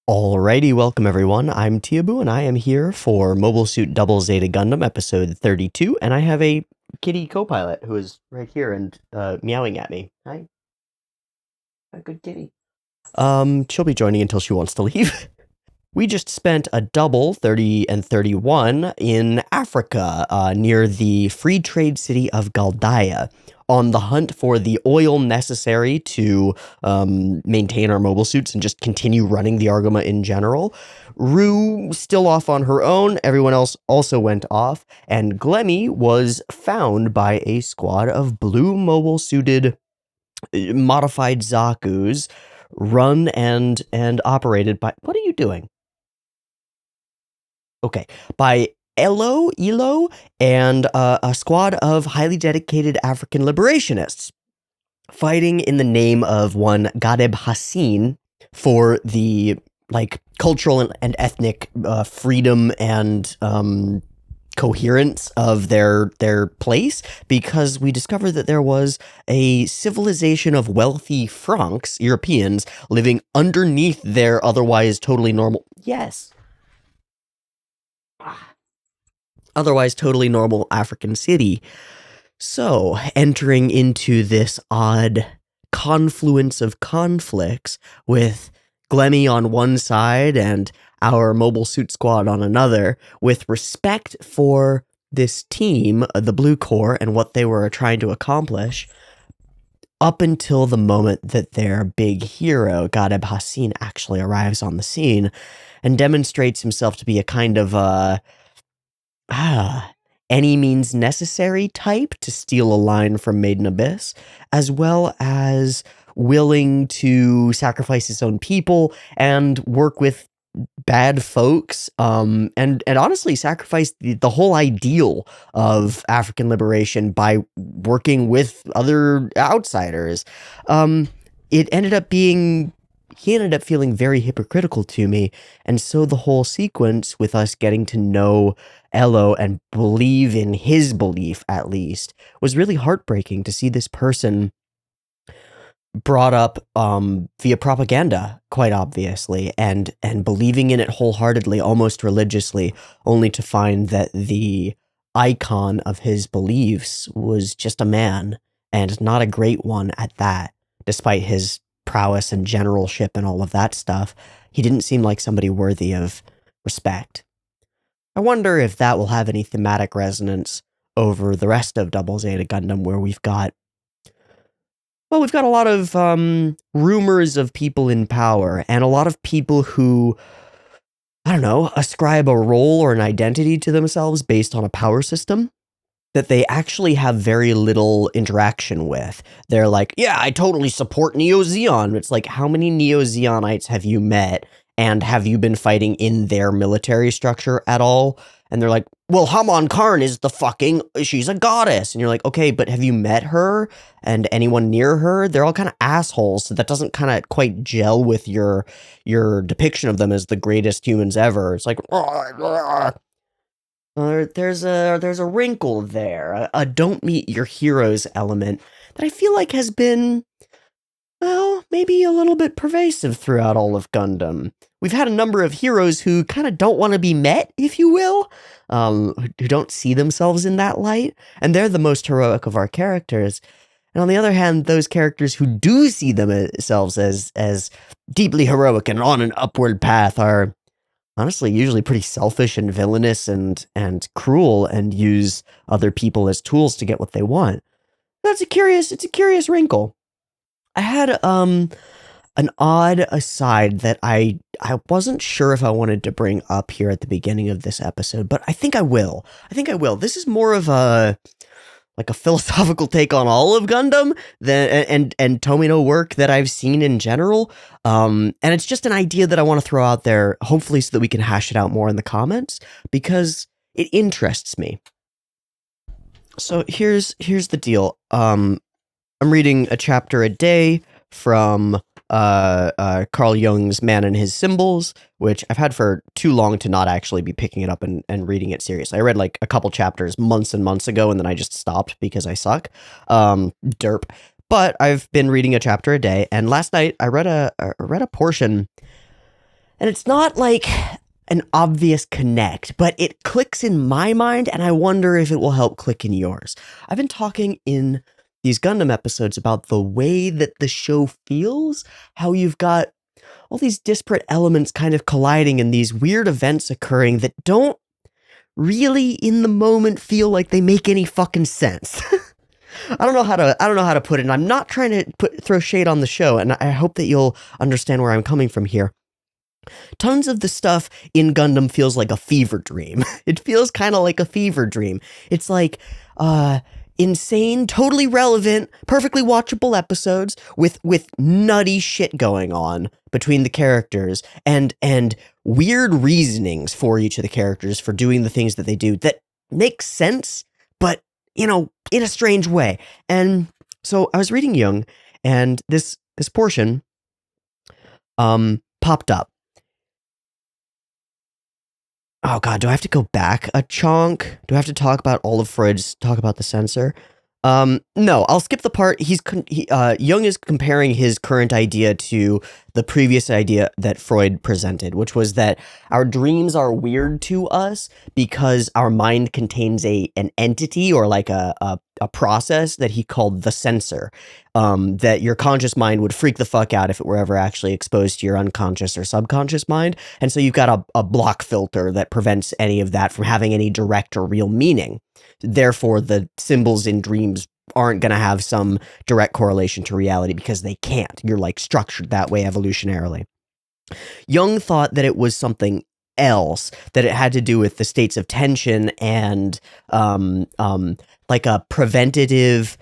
Alrighty, welcome everyone. I'm Teeaboo and I am here for Mobile Suit Double Zeta Gundam episode 32, and I have a kitty co-pilot who is right here and meowing at me. Hi, a good kitty. She'll be joining until she wants to leave. We just spent a double 30 and 31 in Africa, near the free trade city of Galdaya, on the hunt for the oil necessary to maintain our mobile suits and just continue running the Argoma in general. Rue still off on her own. Everyone else also went off, and Glemy was found by a squad of blue mobile suited modified Zaku's, run and operated by. What are you doing? Okay, by Elo, and a squad of highly dedicated African liberationists fighting in the name of one Gadeb Hassin for the cultural and ethnic freedom and coherence of their place, because we discovered that there was a civilization of wealthy Franks, Europeans, living underneath their otherwise totally normal. Yes. Otherwise totally normal African city. So, entering into this odd confluence of conflicts with Glemy on one side and our mobile suit squad on another, with respect for this team, the Blue Corps, and what they were trying to accomplish, up until the moment that their big hero, Gadeb Hassin, actually arrives on the scene and demonstrates himself to be a kind of any means necessary type to steal a line from Maiden Abyss, as well as willing to sacrifice his own people and work with bad folks, and honestly sacrifice the whole ideal of African liberation by working with other outsiders. It ended up being He ended up feeling very hypocritical to me, and so the whole sequence with us getting to know Elo and believe in his belief, at least, was really heartbreaking to see this person brought up via propaganda, quite obviously, and believing in it wholeheartedly, almost religiously, only to find that the icon of his beliefs was just a man, and not a great one at that, despite his prowess and generalship and all of that stuff. He didn't seem like somebody worthy of respect. I wonder if that will have any thematic resonance over the rest of Double Zeta Gundam, where we've got a lot of rumors of people in power, and a lot of people who, I don't know, ascribe a role or an identity to themselves based on a power system that they actually have very little interaction with. They're like, yeah, I totally support Neo Zeon. It's like, how many Neo Zeonites have you met, and have you been fighting in their military structure at all? And they're like, well, Haman Karn is she's a goddess. And you're like, okay, but have you met her and anyone near her? They're all kind of assholes, so that doesn't kind of quite gel with your depiction of them as the greatest humans ever. It's like, there's a wrinkle there, a don't meet your heroes element that I feel like has been, well, maybe a little bit pervasive throughout all of Gundam. We've had a number of heroes who kind of don't want to be met, if you will, who don't see themselves in that light, and they're the most heroic of our characters. And on the other hand, those characters who do see themselves as deeply heroic and on an upward path are honestly usually pretty selfish and villainous and cruel, and use other people as tools to get what they want. It's a curious wrinkle. I had an odd aside that I wasn't sure if I wanted to bring up here at the beginning of this episode, but I think I will. This is more of a philosophical take on all of Gundam and Tomino work that I've seen in general. And it's just an idea that I want to throw out there, hopefully so that we can hash it out more in the comments, because it interests me. So here's the deal. I'm reading a chapter a day from Carl Jung's Man and His Symbols, which I've had for too long to not actually be picking it up and reading it seriously. I read like a couple chapters months and months ago, and then I just stopped because I suck. Derp. But I've been reading a chapter a day, and last night I read a portion And it's not like an obvious connect, but it clicks in my mind, and I wonder if it will help click in yours. I've been talking in these Gundam episodes about the way that the show feels, how you've got all these disparate elements kind of colliding and these weird events occurring that don't really in the moment feel like they make any fucking sense. I don't know how to put it, and I'm not trying to throw shade on the show, and I hope that you'll understand where I'm coming from here. Tons of the stuff in Gundam feels like a fever dream. It feels kind of like a fever dream. It's like insane, totally relevant, perfectly watchable episodes with nutty shit going on between the characters and weird reasonings for each of the characters for doing the things that they do that make sense, but in a strange way. And so I was reading Jung, and this portion popped up. Oh God, do I have to go back a chunk? Do I have to talk about all of Freud's talk about the censor? No, I'll skip the part. Jung is comparing his current idea to the previous idea that Freud presented, which was that our dreams are weird to us because our mind contains an entity or like a process that he called the censor. That your conscious mind would freak the fuck out if it were ever actually exposed to your unconscious or subconscious mind. And so you've got a block filter that prevents any of that from having any direct or real meaning. Therefore, the symbols in dreams aren't going to have some direct correlation to reality because they can't. You're like structured that way evolutionarily. Jung thought that it was something else, that it had to do with the states of tension and like a preventative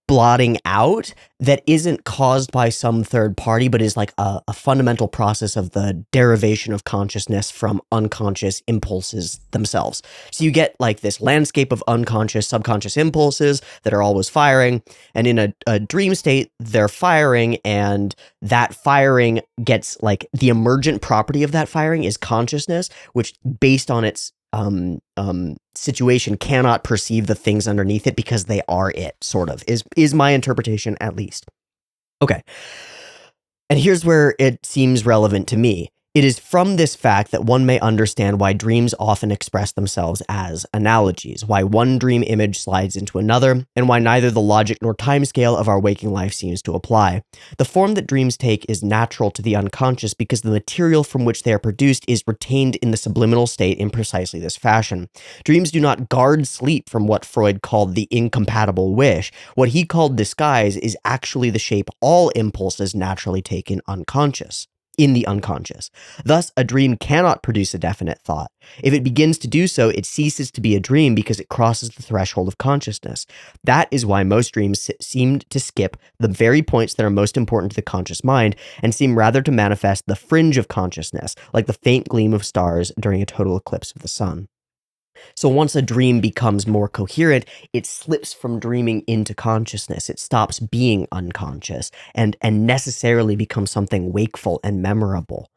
blotting out that isn't caused by some third party, but is like a fundamental process of the derivation of consciousness from unconscious impulses themselves. So you get like this landscape of unconscious, subconscious impulses that are always firing. And in a dream state, they're firing, and that firing gets like the emergent property of that firing is consciousness, which based on its situation cannot perceive the things underneath it because they are it, sort of, is my interpretation at least. Okay. And here's where it seems relevant to me. It is from this fact that one may understand why dreams often express themselves as analogies, why one dream image slides into another, and why neither the logic nor timescale of our waking life seems to apply. The form that dreams take is natural to the unconscious because the material from which they are produced is retained in the subliminal state in precisely this fashion. Dreams do not guard sleep from what Freud called the incompatible wish. What he called disguise is actually the shape all impulses naturally take in the unconscious. Thus, a dream cannot produce a definite thought. If it begins to do so, it ceases to be a dream because it crosses the threshold of consciousness. That is why most dreams seem to skip the very points that are most important to the conscious mind and seem rather to manifest the fringe of consciousness, like the faint gleam of stars during a total eclipse of the sun. So once a dream becomes more coherent, it slips from dreaming into consciousness. It stops being unconscious and necessarily becomes something wakeful and memorable.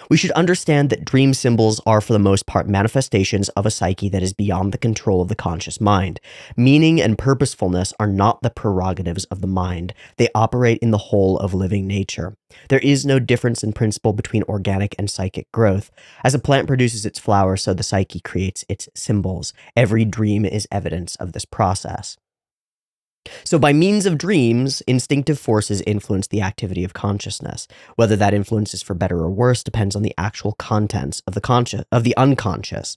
We should understand that dream symbols are for the most part manifestations of a psyche that is beyond the control of the conscious mind. Meaning and purposefulness are not the prerogatives of the mind. They operate in the whole of living nature. There is no difference in principle between organic and psychic growth. As a plant produces its flower, so the psyche creates its symbols. Every dream is evidence of this process. So by means of dreams, instinctive forces influence the activity of consciousness. Whether that influence is for better or worse depends on the actual contents of the unconscious.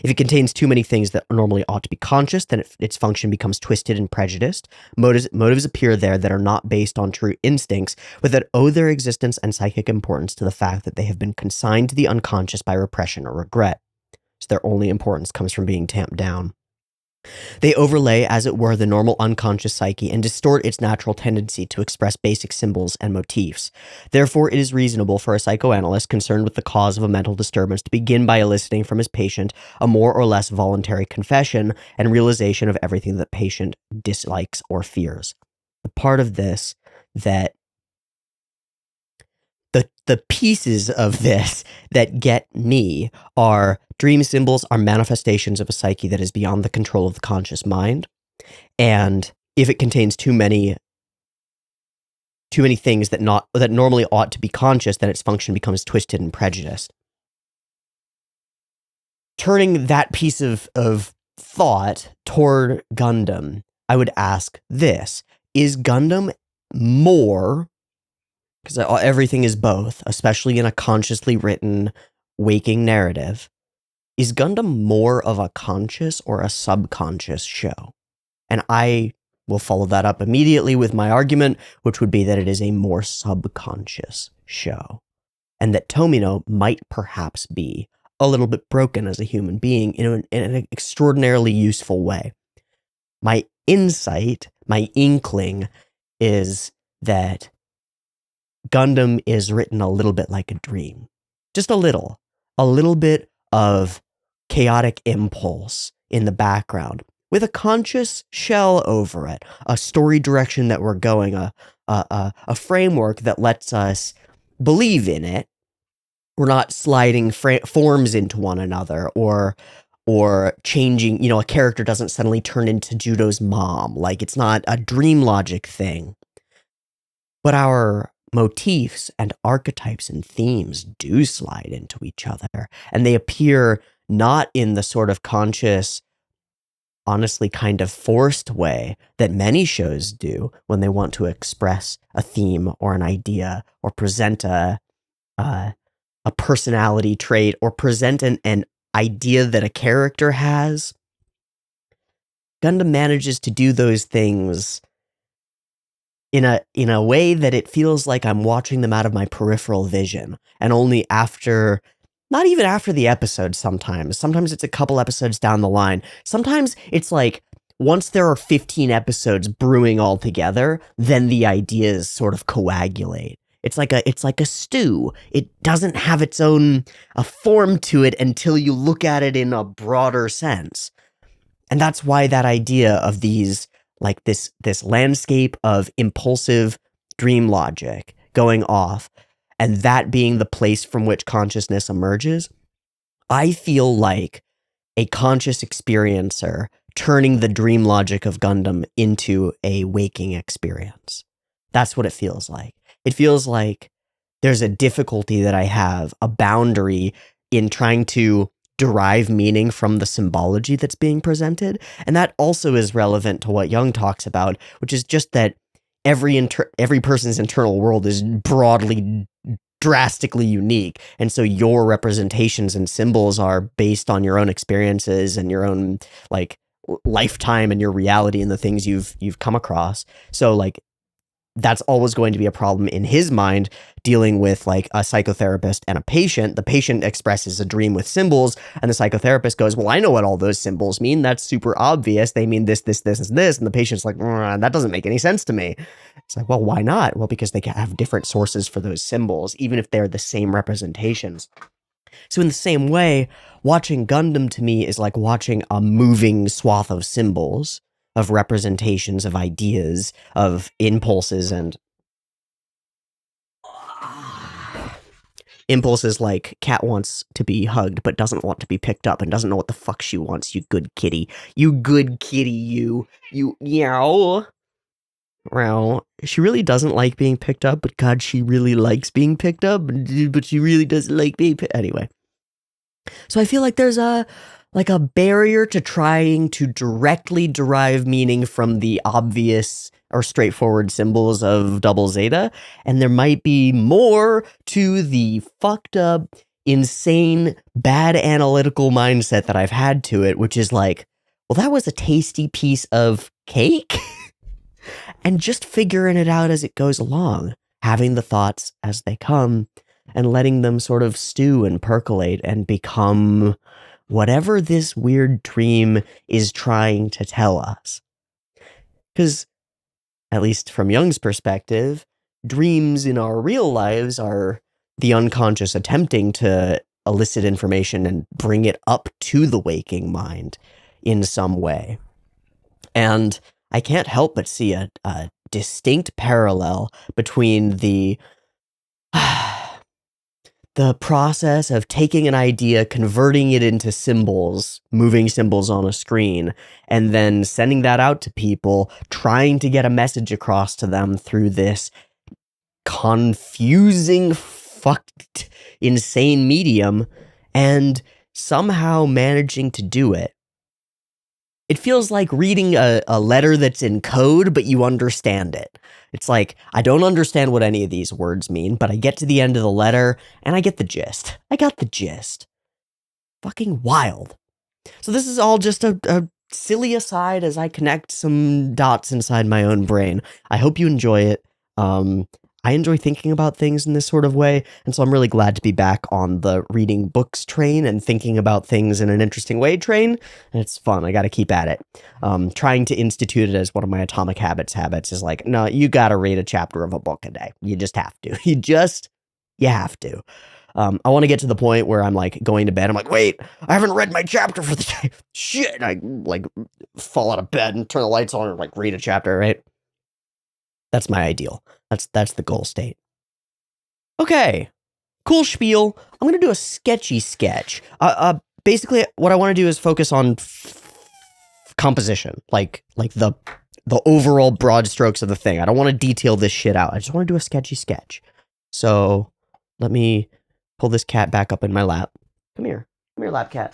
If it contains too many things that normally ought to be conscious, then its function becomes twisted and prejudiced. Motives appear there that are not based on true instincts, but that owe their existence and psychic importance to the fact that they have been consigned to the unconscious by repression or regret. So their only importance comes from being tamped down. They overlay, as it were, the normal unconscious psyche and distort its natural tendency to express basic symbols and motifs. Therefore, it is reasonable for a psychoanalyst concerned with the cause of a mental disturbance to begin by eliciting from his patient a more or less voluntary confession and realization of everything that patient dislikes or fears. The part of this that the pieces of this that get me are dream symbols are manifestations of a psyche that is beyond the control of the conscious mind. And if it contains too many too many things that normally ought to be conscious, then its function becomes twisted and prejudiced. Turning that piece of thought toward Gundam, I would ask this: is Gundam more, because everything is both, especially in a consciously written waking narrative, is Gundam more of a conscious or a subconscious show? And I will follow that up immediately with my argument, which would be that it is a more subconscious show, and that Tomino might perhaps be a little bit broken as a human being in an extraordinarily useful way. My insight, my inkling, is that Gundam is written a little bit like a dream. Just a little bit of chaotic impulse in the background, with a conscious shell over it, a story direction that we're going, a framework that lets us believe in it. We're not sliding forms into one another, or changing, a character doesn't suddenly turn into Judo's mom. Like, it's not a dream logic thing. But our motifs and archetypes and themes do slide into each other, and they appear not in the sort of conscious, honestly kind of forced way that many shows do when they want to express a theme or an idea, or present a personality trait, or present an idea that a character has. Gundam manages to do those things in a way that it feels like I'm watching them out of my peripheral vision, and only after, not even after the episode sometimes. Sometimes it's a couple episodes down the line. Sometimes it's like once there are 15 episodes brewing all together, then the ideas sort of coagulate. It's like a stew. It doesn't have its own a form to it until you look at it in a broader sense. And that's why that idea of these, like this landscape of impulsive dream logic going off, and that being the place from which consciousness emerges, I feel like a conscious experiencer turning the dream logic of Gundam into a waking experience. That's what it feels like. It feels like there's a difficulty that I have, a boundary in trying to derive meaning from the symbology that's being presented. And that also is relevant to what Jung talks about, which is just that every person's internal world is broadly, drastically unique. And so your representations and symbols are based on your own experiences and your own like lifetime and your reality and the things you've come across. So like, that's always going to be a problem in his mind, dealing with like a psychotherapist and a patient. The patient expresses a dream with symbols, and the psychotherapist goes, well, I know what all those symbols mean. That's super obvious. They mean this, this, this, and this. And the patient's like, that doesn't make any sense to me. It's like, well, why not? Well, because they have different sources for those symbols, even if they're the same representations. So in the same way, watching Gundam to me is like watching a moving swath of symbols, of representations, of ideas, of impulses, and impulses like cat wants to be hugged but doesn't want to be picked up and doesn't know what the fuck she wants. You good kitty. You good kitty, you meow. Well, she really doesn't like being picked up, but God, she really likes being picked up, but she really doesn't like being picked. Anyway. So I feel like there's a barrier to trying to directly derive meaning from the obvious or straightforward symbols of Double Zeta, and there might be more to the fucked up, insane, bad analytical mindset that I've had to it, which is like, well, that was a tasty piece of cake, and just figuring it out as it goes along, having the thoughts as they come, and letting them sort of stew and percolate and become whatever this weird dream is trying to tell us. Because, at least from Jung's perspective, dreams in our real lives are the unconscious attempting to elicit information and bring it up to the waking mind in some way. And I can't help but see a distinct parallel between the process of taking an idea, converting it into symbols, moving symbols on a screen, and then sending that out to people, trying to get a message across to them through this confusing, fucked, insane medium, and somehow managing to do it. It feels like reading a letter that's in code, but you understand it. It's like, I don't understand what any of these words mean, but I get to the end of the letter, and I get the gist. I got the gist. Fucking wild. So this is all just a silly aside as I connect some dots inside my own brain. I hope you enjoy it. I enjoy thinking about things in this sort of way, and so I'm really glad to be back on the reading books train and thinking about things in an interesting way train, and it's fun. I gotta keep at it. Trying to institute it as one of my atomic habits is like, no, you gotta read a chapter of a book a day. You just have to. You have to. I want to get to the point where I'm like going to bed. I'm like, wait, I haven't read my chapter for the day. Shit. I like fall out of bed and turn the lights on and like read a chapter, right? That's my ideal. That's the goal state. Okay. Cool spiel. I'm going to do a sketchy sketch. Basically what I want to do is focus on composition, like the overall broad strokes of the thing. I don't want to detail this shit out. I just want to do a sketchy sketch. So let me pull this cat back up in my lap. Come here, lap cat.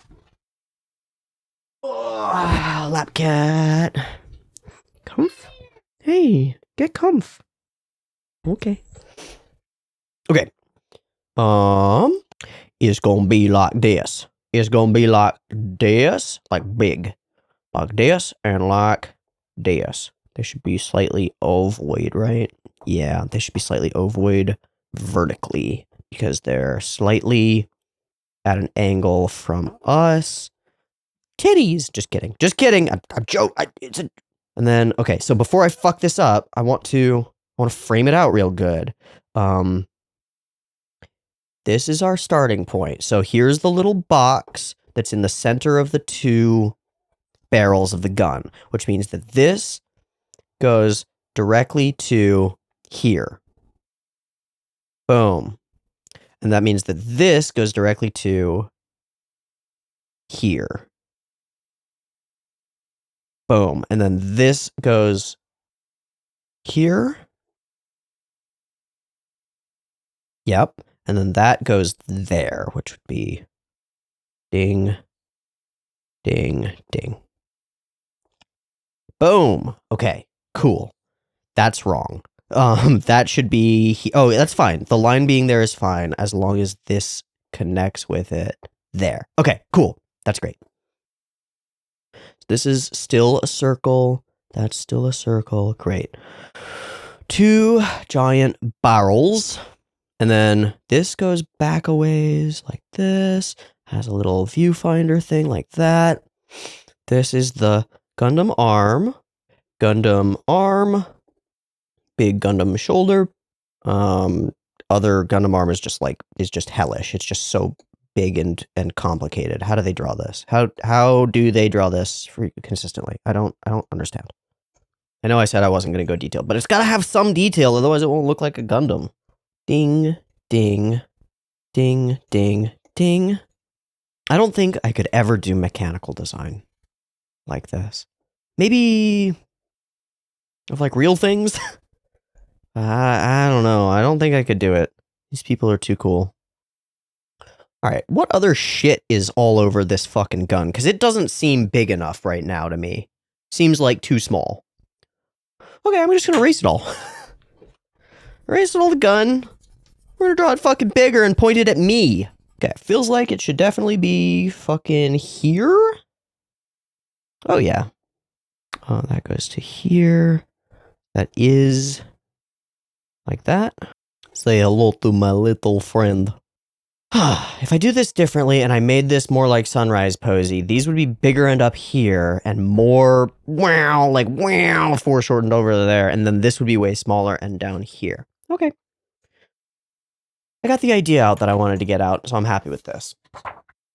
Oh, lap cat. Comf? Hey, get comf. Okay. It's gonna be like this. It's gonna be like this, like big. Like this and like this. They should be slightly ovoid, right? Yeah, they should be slightly ovoid vertically because they're slightly at an angle from us. Titties! Just kidding. I'm joke. And then, okay, so before I fuck this up, I want to frame it out real good. This is our starting point. So here's the little box that's in the center of the two barrels of the gun, which means that this goes directly to here. Boom. And that means that this goes directly to here. Boom. And then this goes here. Yep. And then that goes there, which would be ding, ding, ding. Boom. Okay, cool. That's wrong. That should be... oh, that's fine. The line being there is fine as long as this connects with it there. Okay, cool. That's great. This is still a circle. That's still a circle. Great. Two giant barrels. And then this goes back a ways like this. Has a little viewfinder thing like that. This is the Gundam arm. Big Gundam shoulder. Other Gundam arm is just hellish. It's just so big and complicated. How do they draw this? How do they draw this consistently? I don't understand. I know I said I wasn't going to go detailed, but it's got to have some detail, otherwise it won't look like a Gundam. Ding, ding, ding, ding, ding. I don't think I could ever do mechanical design like this. Maybe of like real things? I don't know. I don't think I could do it. These people are too cool. Alright, what other shit is all over this fucking gun? Because it doesn't seem big enough right now to me. Seems like too small. Okay, I'm just gonna erase it all. Erase all the gun. We're gonna draw it fucking bigger and point it at me. Okay, feels like it should definitely be fucking here. Oh yeah. Oh, that goes to here. That is like that. Say hello to my little friend. If I do this differently and I made this more like sunrise posy, these would be bigger and up here and more foreshortened over there, and then this would be way smaller and down here. Okay. I got the idea out that I wanted to get out, so I'm happy with this.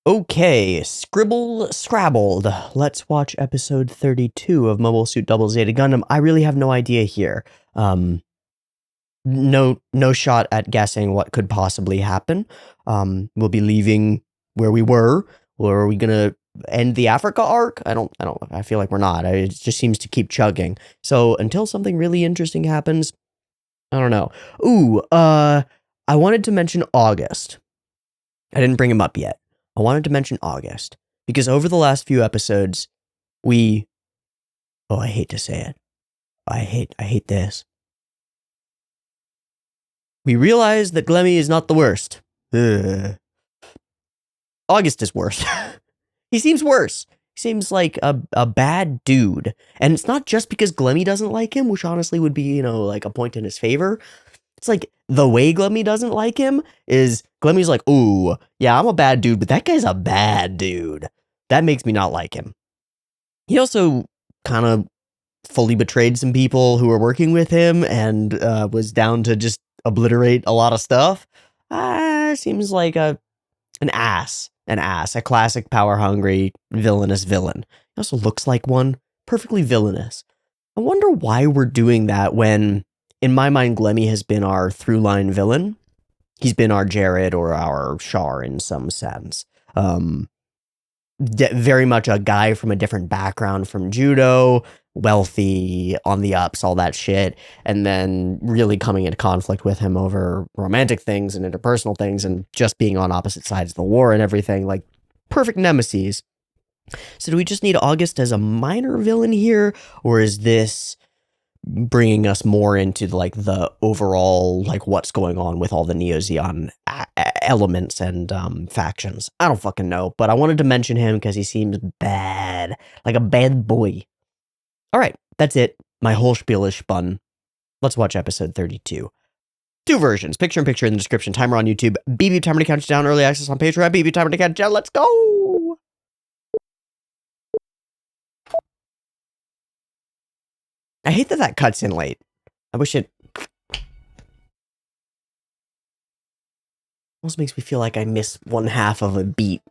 Okay, scrabbled. Let's watch episode 32 of Mobile Suit Double Zeta Gundam. I really have no idea here. No shot at guessing what could possibly happen. We'll be leaving where we were. Or are we gonna end the Africa arc? I feel like we're not. It just seems to keep chugging. So until something really interesting happens, I don't know. Ooh, I wanted to mention August. I didn't bring him up yet. I wanted to mention August because over the last few episodes, we. Oh, I hate to say it. I hate this. We realized that Glemy is not the worst. Ugh. August is worse. He seems worse. He seems like a bad dude. And it's not just because Glemy doesn't like him, which honestly would be, like a point in his favor. It's like the way Glemy doesn't like him is Glemy's like, ooh, yeah, I'm a bad dude, but that guy's a bad dude. That makes me not like him. He also kind of fully betrayed some people who were working with him and was down to just obliterate a lot of stuff. Seems like an ass, a classic power-hungry, villainous villain. He also looks like one, perfectly villainous. I wonder why we're doing that when, in my mind, Glemy has been our through-line villain. He's been our Jared or our Char in some sense. Very much a guy from a different background from judo, wealthy, on the ups, all that shit, and then really coming into conflict with him over romantic things and interpersonal things and just being on opposite sides of the war and everything, like perfect nemesis. So do we just need August as a minor villain here, or is this bringing us more into like the overall like what's going on with all the Neo Zeon elements and factions? I don't fucking know, but I wanted to mention him because he seems bad, like a bad boy. All right, that's it. My whole spiel is spun. Let's watch episode 32. Two versions, picture in picture in the description. Timer on YouTube. BB timer to count you down. Early access on Patreon. BB timer to count you down. Let's go. I hate that cuts in late. I wish it almost makes me feel like I missed one half of a beat.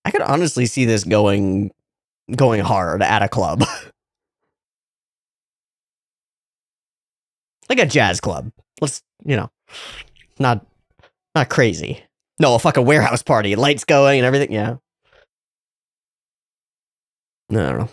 I could honestly see this going hard at a club. Like a jazz club. Let's, not crazy. No, a fucking warehouse party. Lights going and everything. Yeah. No, I don't know.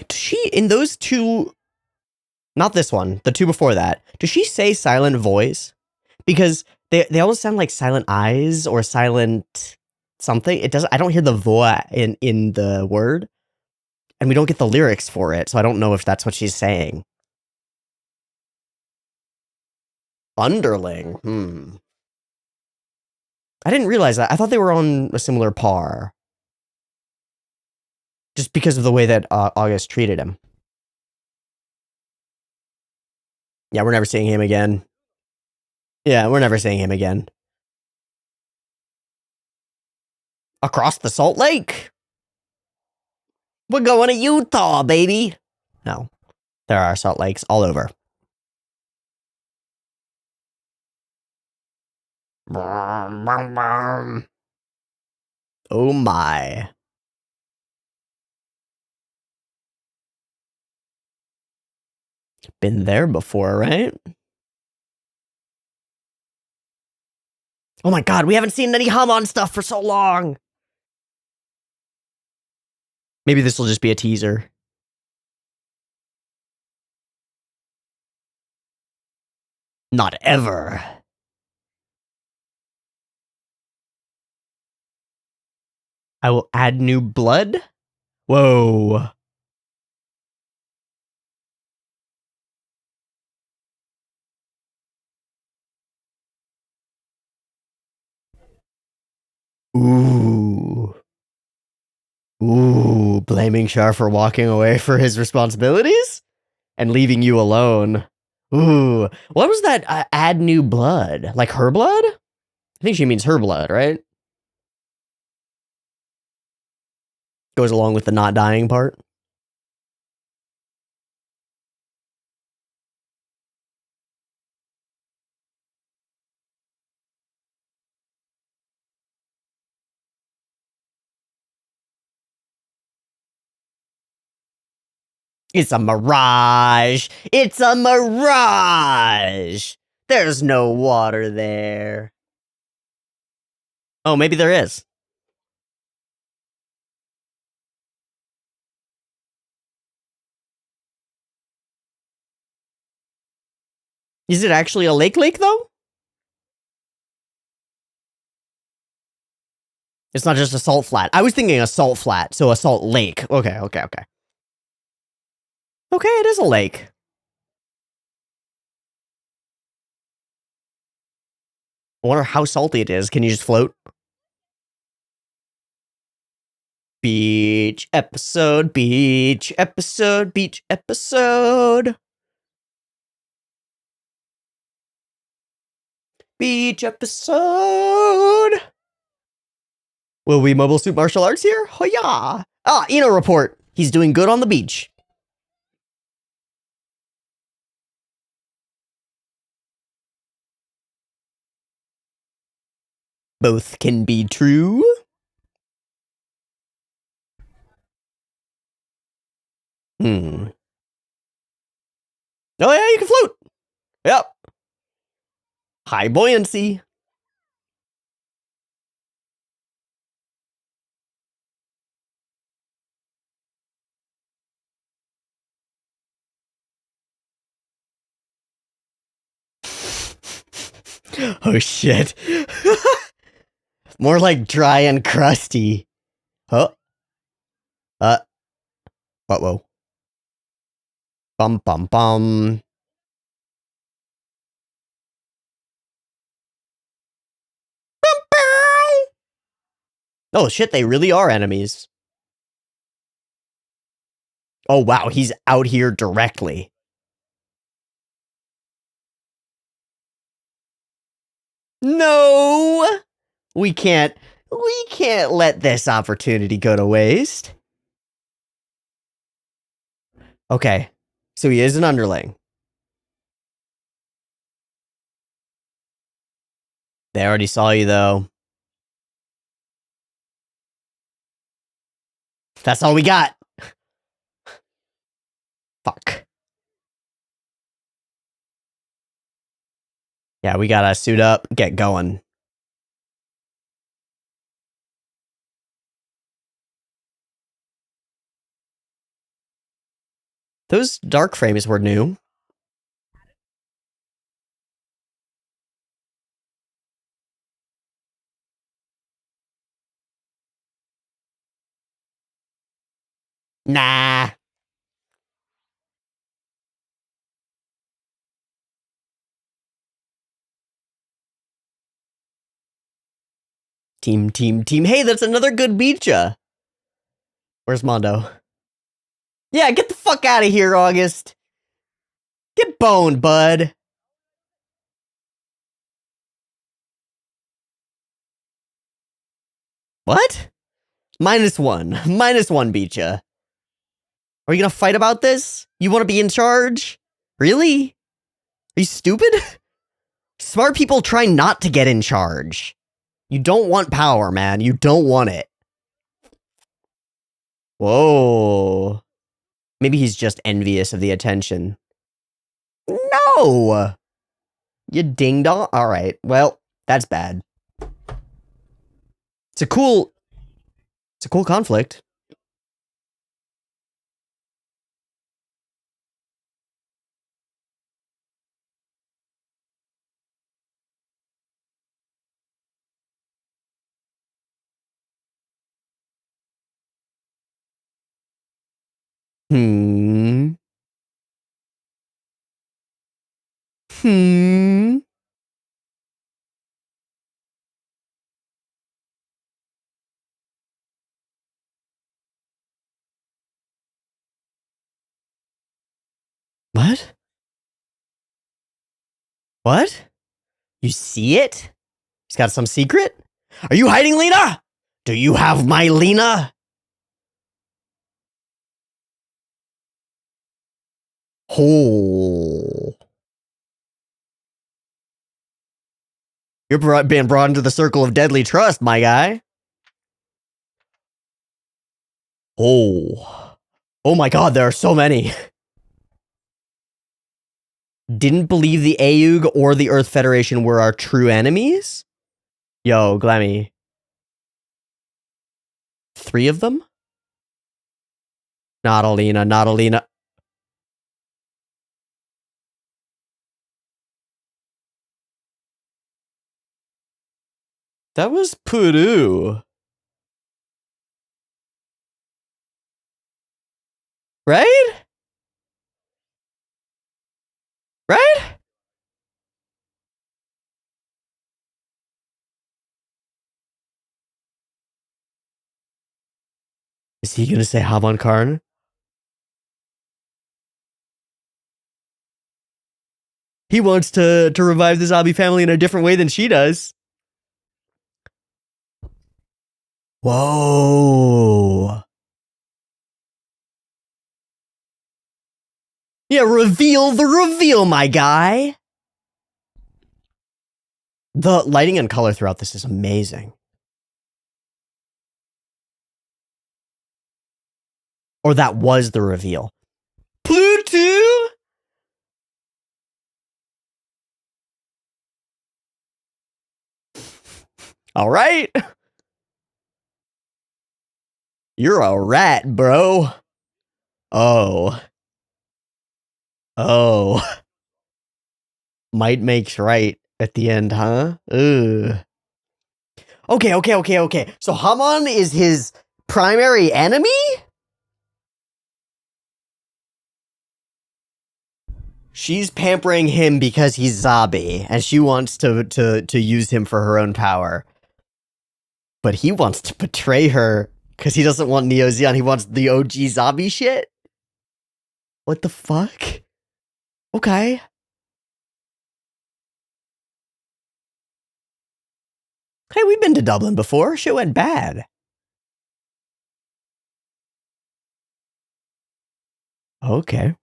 Does she, in those two, not this one, the two before that, does she say silent voice? Because they always sound like silent eyes or silent something. It doesn't, I don't hear the voix in the word. And we don't get the lyrics for it, so I don't know if that's what she's saying. Underling. I didn't realize that. I thought they were on a similar par. Just because of the way that August treated him. Yeah, we're never seeing him again. Yeah, we're never seeing him again. Across the Salt Lake? We're going to Utah, baby. No, there are Salt Lakes all over. Oh my. Been there before, right? Oh my god, we haven't seen any Hamon stuff for so long. Maybe this will just be a teaser. Not ever. I will add new blood? Whoa. Ooh. Ooh, blaming Char for walking away for his responsibilities? And leaving you alone. Ooh, what was that? Add new blood, like her blood? I think she means her blood, right? Goes along with the not dying part. It's a mirage. It's a mirage. There's no water there. Oh, maybe there is. Is it actually a lake though? It's not just a salt flat. I was thinking a salt flat, so a salt lake. Okay. Okay, it is a lake. I wonder how salty it is. Can you just float? Beach episode, beach episode, beach episode. Beach episode. Will we mobile suit martial arts here? Oh yeah. Ah, Eno report. He's doing good on the beach. Both can be true. Hmm. Oh yeah, you can float. Yep. High buoyancy. Oh shit. More like dry and crusty. Oh. Uh. Whoa. Bum bum bum. Oh shit, they really are enemies. Oh wow, he's out here directly. No! We can't let this opportunity go to waste. Okay. So he is an underling. They already saw you though. That's all we got. Fuck. Yeah, we gotta suit up, get going. Those dark frames were new. Nah. Team. Hey, that's another good beacha. Where's Mondo? Yeah, get the fuck out of here, August. Get boned, bud. What? -1. -1 beacha. Are you gonna fight about this? You wanna be in charge? Really? Are you stupid? Smart people try not to get in charge. You don't want power, man. You don't want it. Whoa. Maybe he's just envious of the attention. No! You ding dong? Alright, well, that's bad. It's a cool conflict. Hmm. Hmm. What? What? You see it? He's got some secret? Are you hiding, Lena? Do you have my Lena? Oh. You're being brought into the circle of deadly trust, my guy. Oh. Oh my god, there are so many. Didn't believe the Aug or the Earth Federation were our true enemies? Yo, Glemy. 3 of them? Not Alina, not Alina. That was Peru. Right? Right? Is he gonna say Haban Karn? He wants to revive the zombie family in a different way than she does. Whoa. Yeah, reveal the reveal, my guy. The lighting and color throughout this is amazing. Or that was the reveal. Pluto? All right. You're a rat, bro. Oh. Oh. Might makes right at the end, huh? Ugh. Okay. So Haman is his primary enemy? She's pampering him because he's Zabi, and she wants to use him for her own power. But he wants to betray her because he doesn't want Neo Zeon. He wants the OG Zabi shit? What the fuck? Okay. Hey, we've been to Dublin before. Shit went bad. Okay.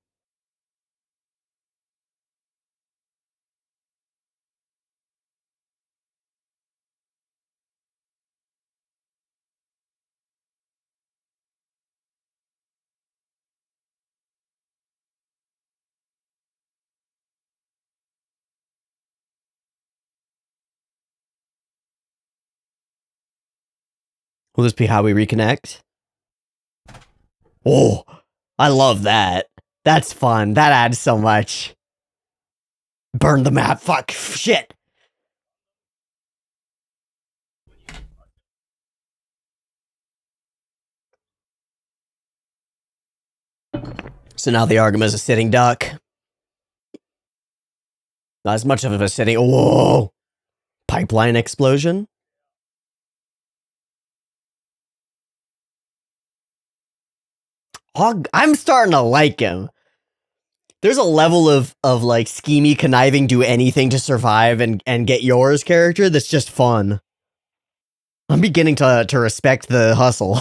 Will this be how we reconnect? Oh, I love that. That's fun. That adds so much. Burn the map. Fuck. Shit. So now the Argama is a sitting duck. Not as much of a sitting. Whoa. Pipeline explosion. I'm starting to like him. There's a level of like schemy, conniving, do anything to survive and get yours character that's just fun. I'm beginning to respect the hustle.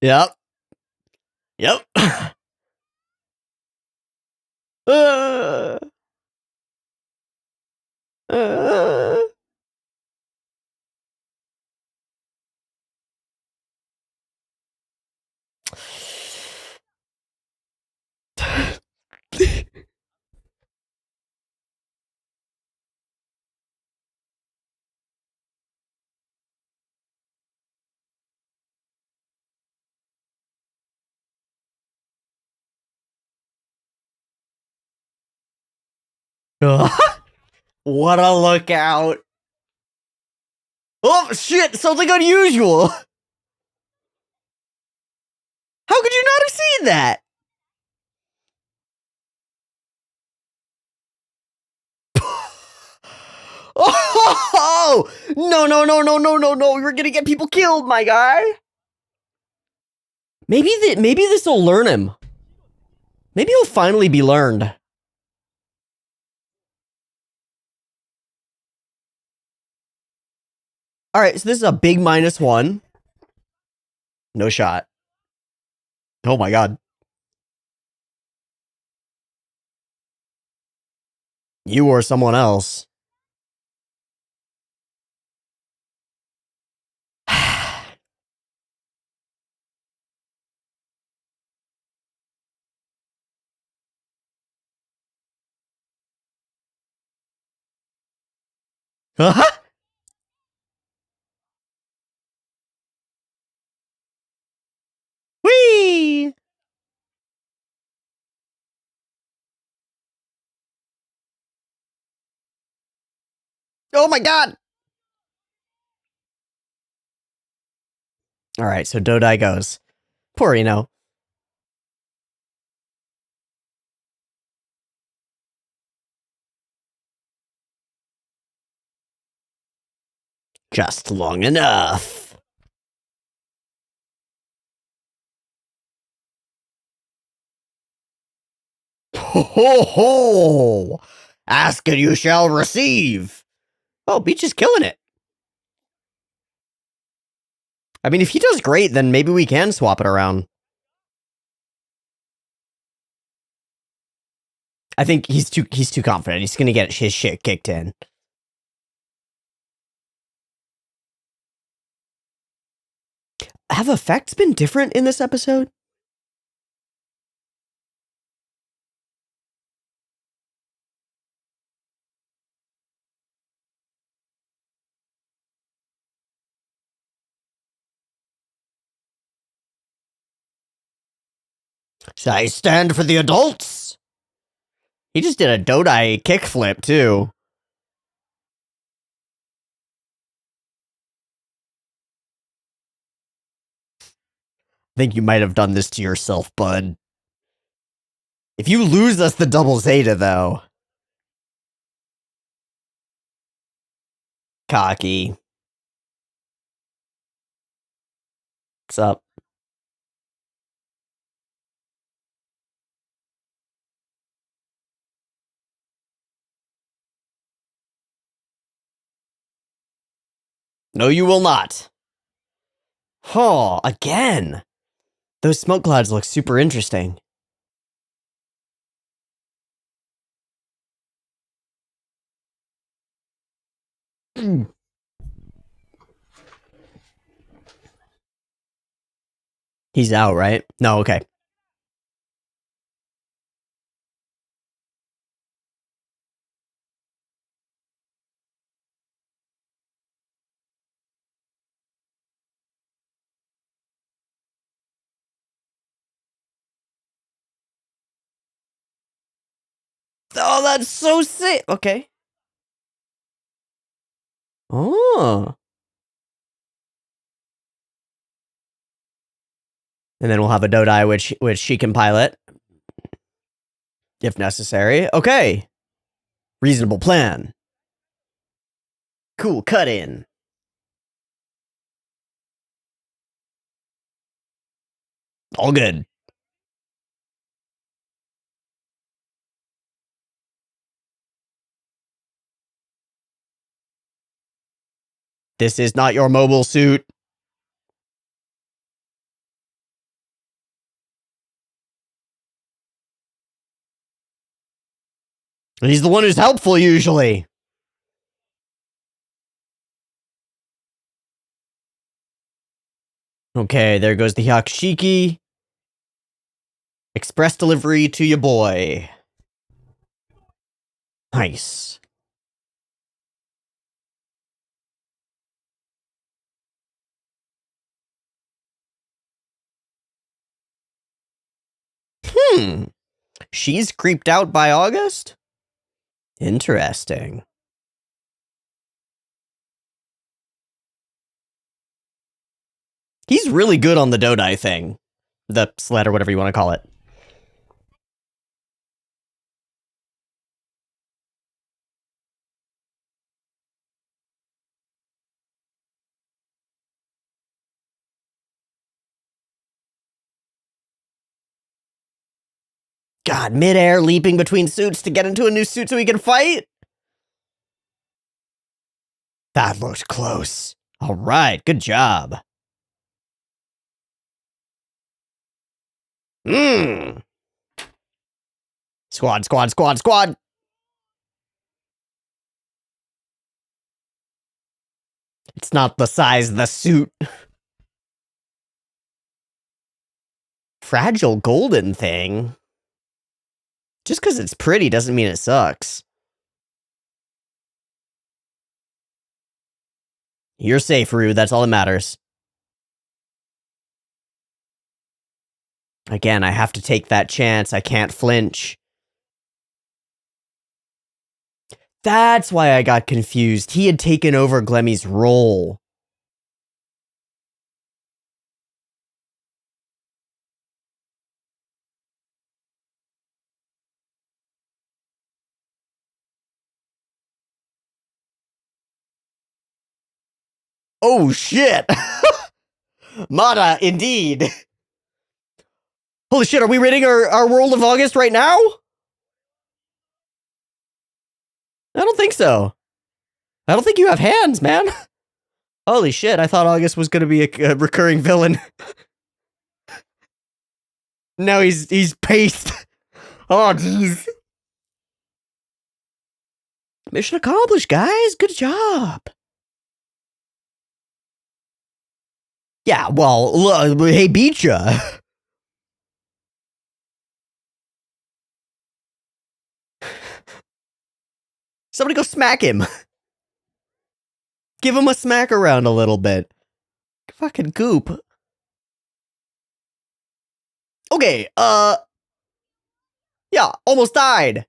Yep. Yep. uh, uh. What a lookout. Oh, shit. Something unusual. did that? Oh no no no no no no no! We're gonna get people killed, my guy. Maybe this will learn him. Maybe he'll finally be learned. All right, so this is a big -1. No shot. Oh my god. You or someone else. Uh-huh. Whee! Oh my god! All right, so Dodai goes. Poor Ino. Just long enough. Ho ho ho! Ask and you shall receive. Oh, Beach is killing it. I mean, if he does great, then maybe we can swap it around. I think he's too confident. He's gonna get his shit kicked in. Have effects been different in this episode? I stand for the adults. He just did a Dodai kickflip too. I think you might have done this to yourself, bud. If you lose us the double Zeta, though. Cocky. What's up? No, you will not. Oh, again. Those smoke clouds look super interesting. He's out, right? No, okay. Oh, that's so sick. Okay. Oh. And then we'll have a Dodai which she can pilot. If necessary. Okay. Reasonable plan. Cool cut in. All good. This is not your mobile suit. He's the one who's helpful usually. Okay, there goes the Hyakshiki. Express delivery to your boy. Nice. She's creeped out by August? Interesting. He's really good on the Dodai thing. The sled or whatever you want to call it. God, midair leaping between suits to get into a new suit so he can fight? That looked close. All right, good job. Mmm. Squad, squad, squad, squad. It's not the size of the suit. Fragile golden thing? Just because it's pretty doesn't mean it sucks. You're safe, Rue. That's all that matters. Again, I have to take that chance. I can't flinch. That's why I got confused. He had taken over Glemy's role. Oh, shit! Mata, indeed. Holy shit, are we raiding our World of August right now? I don't think so. I don't think you have hands, man. Holy shit, I thought August was gonna be a recurring villain. No, he's paste. Oh, jeez. Mission accomplished, guys. Good job. Yeah, well, look, hey, beat ya. Somebody go smack him. Give him a smack around a little bit. Fucking goop. Okay, yeah, almost died.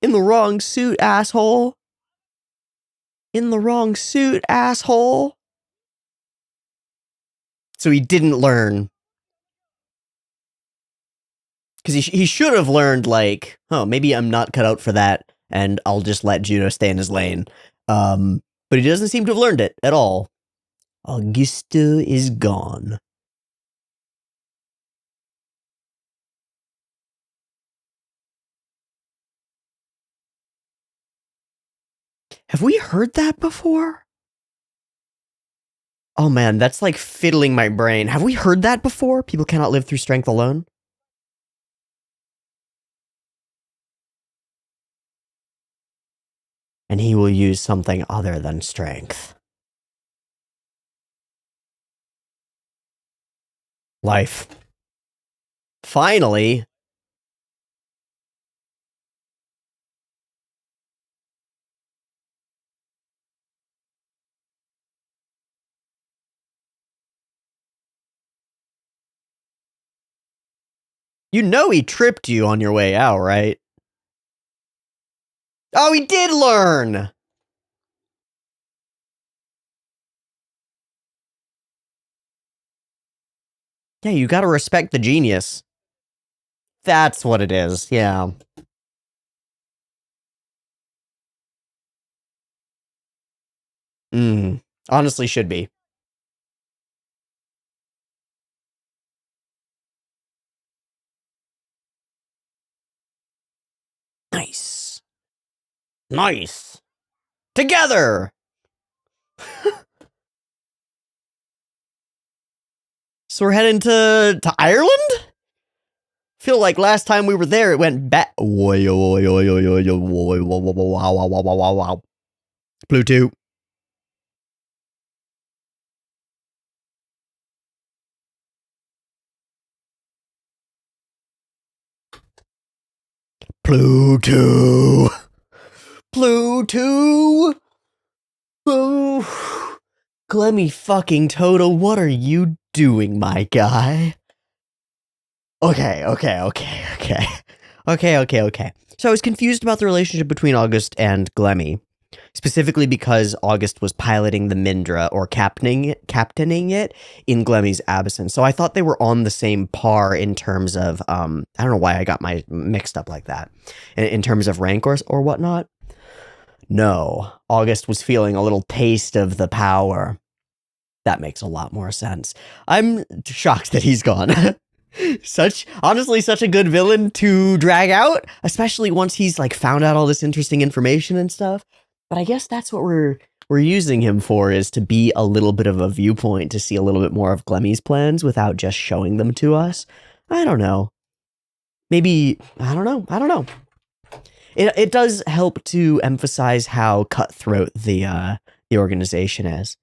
In the wrong suit, asshole. In the wrong suit, asshole. So he didn't learn. Because he should have learned, like, oh, maybe I'm not cut out for that, and I'll just let Juno stay in his lane. But he doesn't seem to have learned it at all. Augusta is gone. Have we heard that before? Oh man, that's like fiddling my brain. Have we heard that before? People cannot live through strength alone? And he will use something other than strength. Life. Finally. You know he tripped you on your way out, right? Oh, he did learn! Yeah, you gotta respect the genius. That's what it is, yeah. Honestly should be. Nice. Nice. Together! So we're heading to Ireland? Feel like last time we were there, it went back. Wow. Bluetooth. Pluto. Pluto. Oh. Glemy fucking Toto, what are you doing, my guy? Okay. So I was confused about the relationship between August and Glemy. specifically because August was piloting the Mindra or captaining it in Glemy's absence. So I thought they were on the same par in terms of I don't know why I got my mixed up like that in terms of rank or whatnot. No, August was feeling a little taste of the power. That makes a lot more sense. I'm shocked that he's gone. Honestly, such a good villain to drag out, especially once he's like found out all this interesting information and stuff. But I guess that's what we're using him for, is to be a little bit of a viewpoint, to see a little bit more of Glemy's plans without just showing them to us. I don't know. Maybe, I don't know. It does help to emphasize how cutthroat the organization is.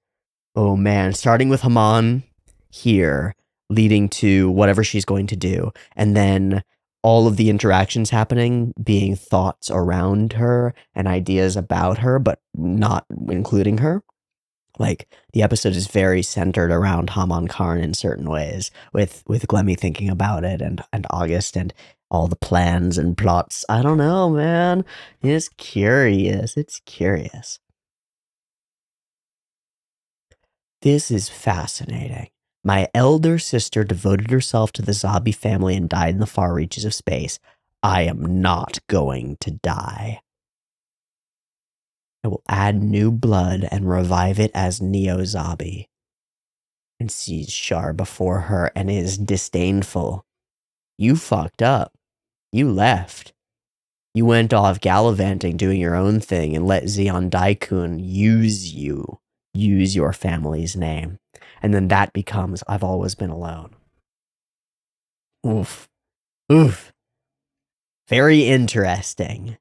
Oh man, starting with Haman here, leading to whatever she's going to do, and then all of the interactions happening being thoughts around her and ideas about her, but not including her. Like, the episode is very centered around Haman Karn in certain ways, with Glemy thinking about it, and August and all the plans and plots. I don't know, man. It's curious. It's curious. This is fascinating. My elder sister devoted herself to the Zabi family and died in the far reaches of space. I am not going to die. I will add new blood and revive it as Neo Zabi. And sees Shar before her and is disdainful. You fucked up. You left. You went off gallivanting, doing your own thing, and let Zeon Daikun use you. Use your family's name. And then that becomes, I've always been alone. Oof. Oof. Very interesting.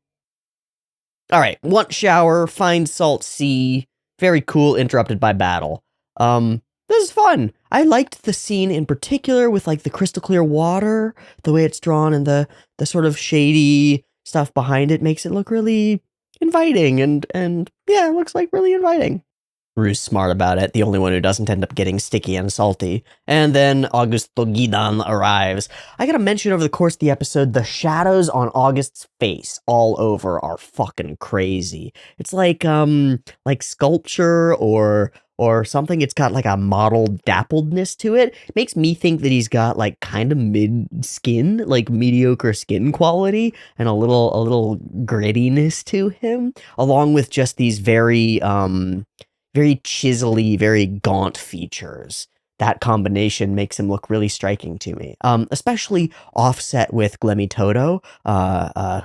All right, want shower, find salt sea. Very cool, interrupted by battle. This is fun. I liked the scene in particular with like the crystal clear water, the way it's drawn, and the sort of shady stuff behind it makes it look really inviting, and yeah, it looks like really inviting. Rue's smart about it, the only one who doesn't end up getting sticky and salty. And then Augusto Gidan arrives. I gotta mention, over the course of the episode, the shadows on August's face all over are fucking crazy. It's like sculpture or something. It's got like a mottled dappledness to it. It makes me think that he's got like kind of mid skin, like mediocre skin quality, and a little grittiness to him, along with just these very chiselly, very gaunt features. That combination makes him look really striking to me, especially offset with Glemy Todo,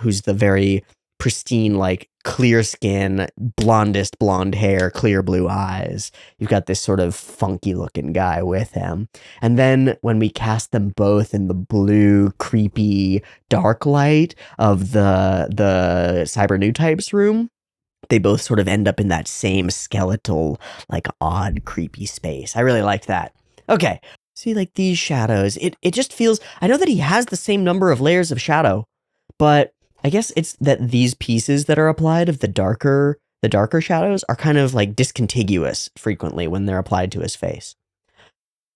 who's the very pristine, like, clear skin, blondest blonde hair, clear blue eyes. You've got this sort of funky-looking guy with him. And then when we cast them both in the blue, creepy, dark light of the Cyber New Types room, they both sort of end up in that same skeletal, like, odd, creepy space. I really liked that. Okay, see, like, these shadows, it just feels, I know that he has the same number of layers of shadow, but I guess it's that these pieces that are applied of the darker shadows are kind of, like, discontiguous frequently when they're applied to his face.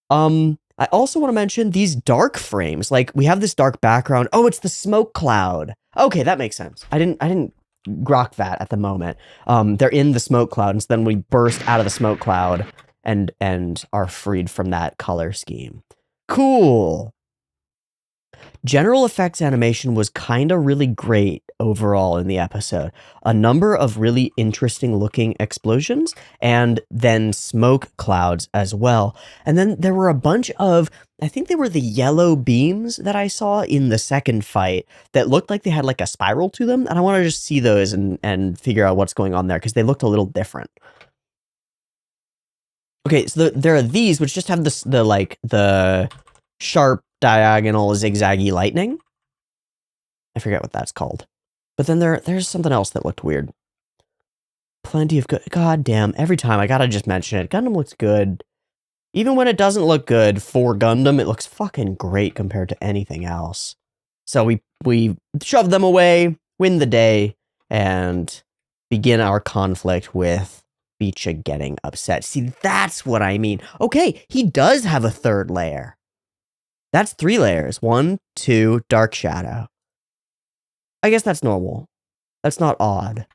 I also want to mention these dark frames. Like, we have this dark background. Oh, it's the smoke cloud. Okay, that makes sense. I didn't grok that at the moment. They're in the smoke cloud, and so then we burst out of the smoke cloud and are freed from that color scheme. Cool. General effects animation was kind of really great overall in the episode. A number of really interesting looking explosions, and then smoke clouds as well. And then there were a bunch of, I think they were the yellow beams that I saw in the second fight that looked like they had like a spiral to them. And I want to just see those and figure out what's going on there, because they looked a little different. Okay, so there are these which just have the sharp, diagonal, zigzaggy lightning. I forget what that's called. But then there's something else that looked weird. Plenty of good. God damn, every time I gotta just mention it. Gundam looks good. Even when it doesn't look good for Gundam, it looks fucking great compared to anything else. So we shove them away, win the day, and begin our conflict with Beecha getting upset. See, that's what I mean. Okay, he does have a third layer. That's 3 layers. 1, 2, dark shadow. I guess that's normal. That's not odd.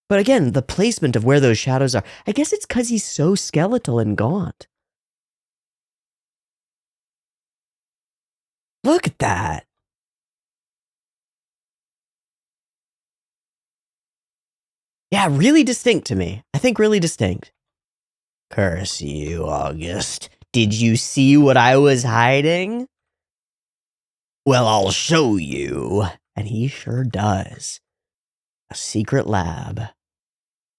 But again, the placement of where those shadows are, I guess it's because he's so skeletal and gaunt. Look at that. Yeah, really distinct to me. I think really distinct. Curse you, August. Did you see what I was hiding? Well, I'll show you. And he sure does. A secret lab.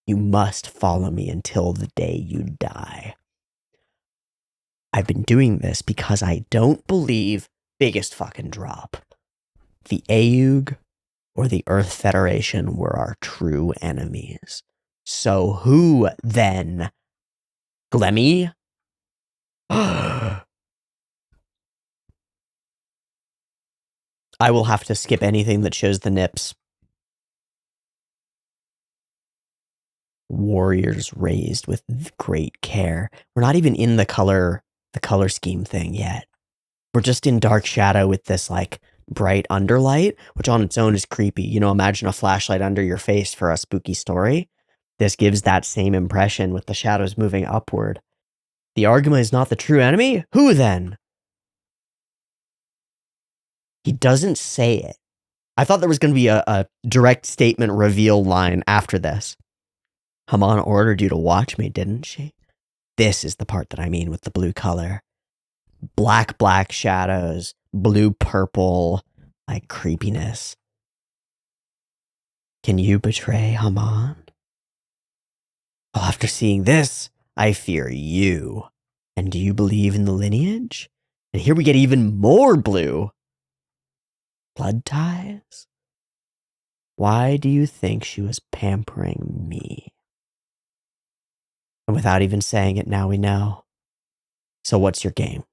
You must follow me until the day you die. I've been doing this because I don't believe, biggest fucking drop, the Aug or the Earth Federation were our true enemies. So who then? Glemy? I will have to skip anything that shows the nips. Warriors raised with great care. We're not even in the color scheme thing yet. We're just in dark shadow with this like bright underlight, which on its own is creepy. You know, imagine a flashlight under your face for a spooky story. This gives that same impression with the shadows moving upward. The Argama is not the true enemy? Who then? He doesn't say it. I thought there was going to be a direct statement reveal line after this. Haman ordered you to watch me, didn't she? This is the part that I mean with the blue color. Black shadows, blue-purple, like creepiness. Can you betray Haman? Well, after seeing this, I fear you. And do you believe in the lineage? And here we get even more blue. Blood ties? Why do you think she was pampering me? And without even saying it, now we know. So what's your game?